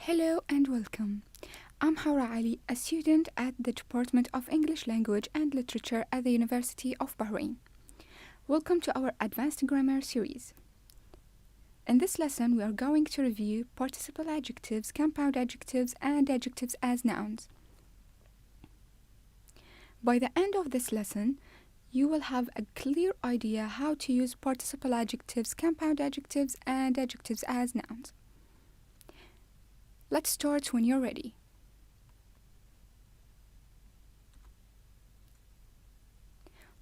Hello and welcome. I'm Hawra Ali, a student at the Department of English Language and Literature at the University of Bahrain. Welcome to our Advanced Grammar series. In this lesson, we are going to review participle adjectives, compound adjectives, and adjectives as nouns. By the end of this lesson, you will have a clear idea how to use participle adjectives, compound adjectives, and adjectives as nouns. Let's start when you're ready.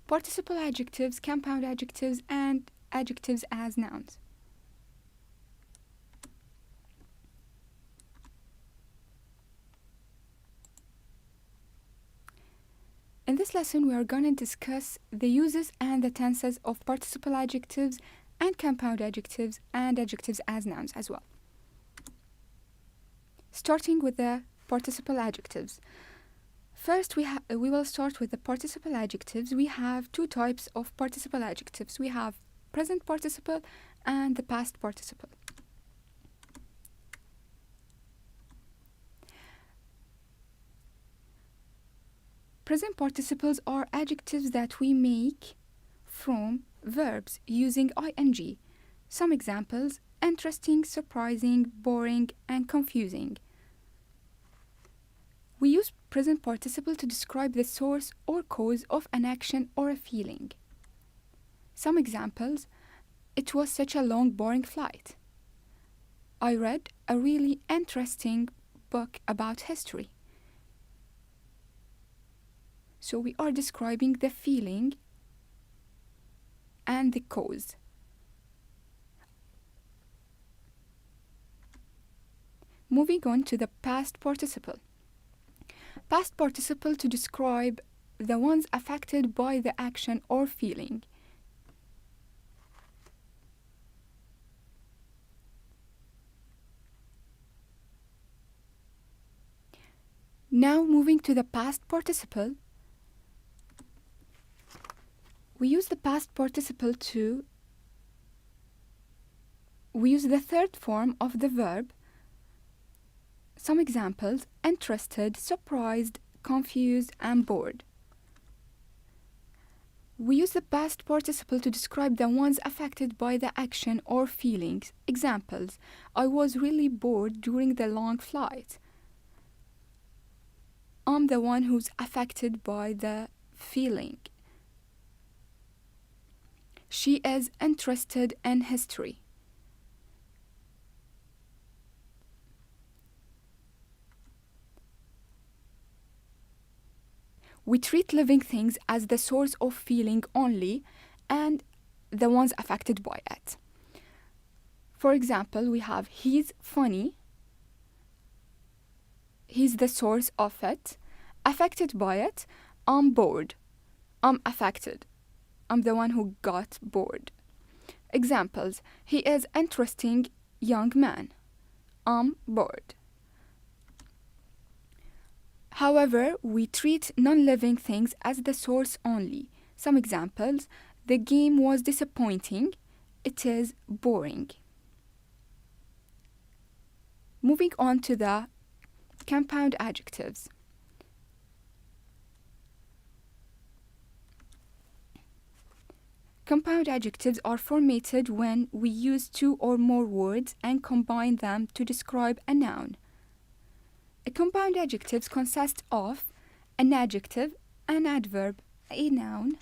Participle adjectives, compound adjectives, and adjectives as nouns. In this lesson, we are going to discuss the uses and the tenses of participle adjectives and compound adjectives and adjectives as nouns as well. Starting with the participle adjectives. First, we will start with the participle adjectives. We have two types of participle adjectives. We have present participle and the past participle. Present participles are adjectives that we make from verbs using ing. Some examples: interesting, surprising, boring, and confusing. We use present participle to describe the source or cause of an action or a feeling. Some examples: it was such a long, boring flight. I read a really interesting book about history. So we are describing the feeling and the cause. Moving on to the past participle. Past participle to describe the ones affected by the action or feeling. Now moving to the past participle. We use the past participle we use the third form of the verb. Some examples: interested, surprised, confused, and bored. We use the past participle to describe the ones affected by the action or feelings. Examples: I was really bored during the long flight. I'm the one who's affected by the feeling. She is interested in history. We treat living things as the source of feeling only and the ones affected by it. For example, we have he's funny. He's the source of it. Affected by it, I'm bored. I'm affected. I'm the one who got bored. Examples: he is interesting young man. I'm bored. However, we treat non-living things as the source only. Some examples: the game was disappointing. It is boring. Moving on to the compound adjectives. Compound adjectives are formatted when we use two or more words and combine them to describe a noun. A compound adjective consists of an adjective, an adverb, a noun,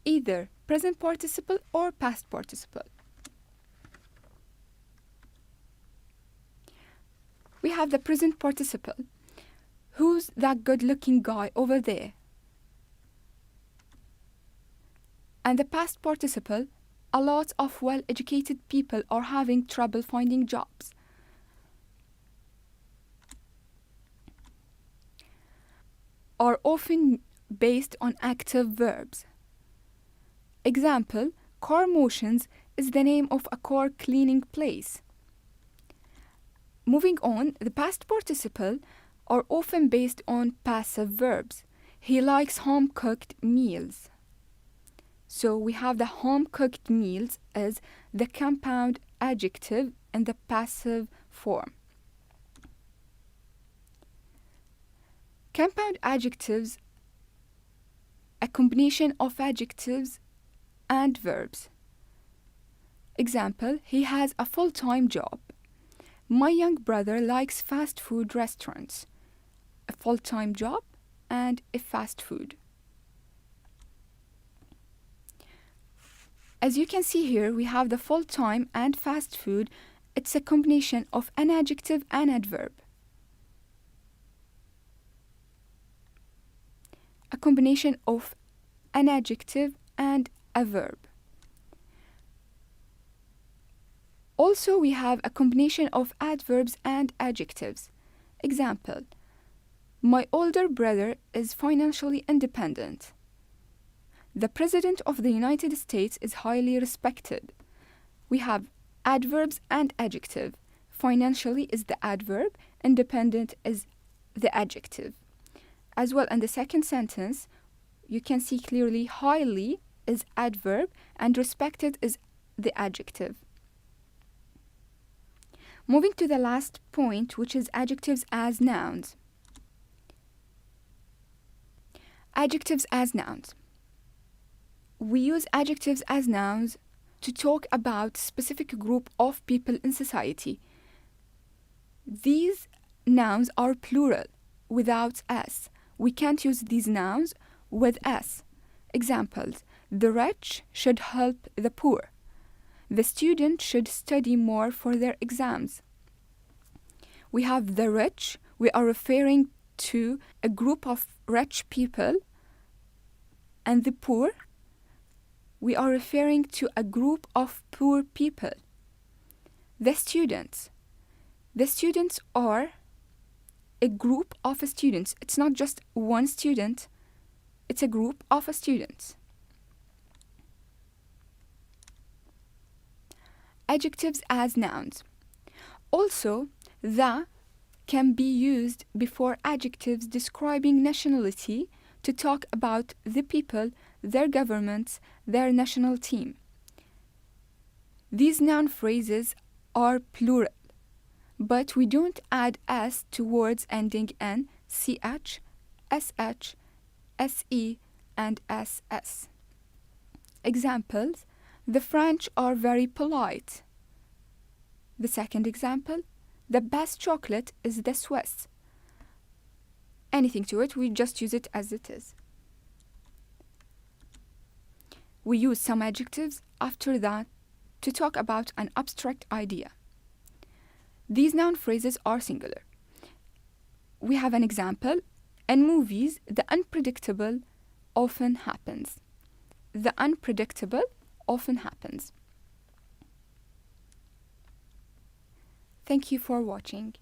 either present participle or past participle. We have the present participle. Who's that good-looking guy over there? And the past participle: a lot of well-educated people are having trouble finding jobs. Are often based on active verbs. Example: car motions is the name of a car cleaning place. Moving on, the past participle are often based on passive verbs. He likes home-cooked meals. So we have the home-cooked meals as the compound adjective in the passive form. Compound adjectives, a combination of adjectives and verbs. Example, he has a full-time job. My young brother likes fast food restaurants. A full-time job and a fast food. As you can see here, we have the full-time and fast food. It's a combination of an adjective and adverb. A combination of an adjective and a verb. Also, we have a combination of adverbs and adjectives. Example, my older brother is financially independent. The President of the United States is highly respected. We have adverbs and adjective. Financially is the adverb, independent is the adjective. As well, in the second sentence, you can see clearly highly is adverb and respected is the adjective. Moving to the last point, which is adjectives as nouns. Adjectives as nouns. We use adjectives as nouns to talk about a specific group of people in society. These nouns are plural without s. We can't use these nouns with s. Examples, the rich should help the poor. The student should study more for their exams. We have the rich. We are referring to a group of rich people, and the poor. We are referring to a group of poor people. The students. The students are a group of students. It's not just one student. It's a group of students. Adjectives as nouns. Also, the can be used before adjectives describing nationality to talk about the people, their governments, their national team. These noun phrases are plural, but we don't add s to words ending in ch, sh, se, and ss. Examples, the French are very polite. The second example, the best chocolate is the Swiss. Anything to it, we just use it as it is. We use some adjectives after that to talk about an abstract idea. These noun phrases are singular. We have an example. In movies, the unpredictable often happens. The unpredictable often happens. Thank you for watching.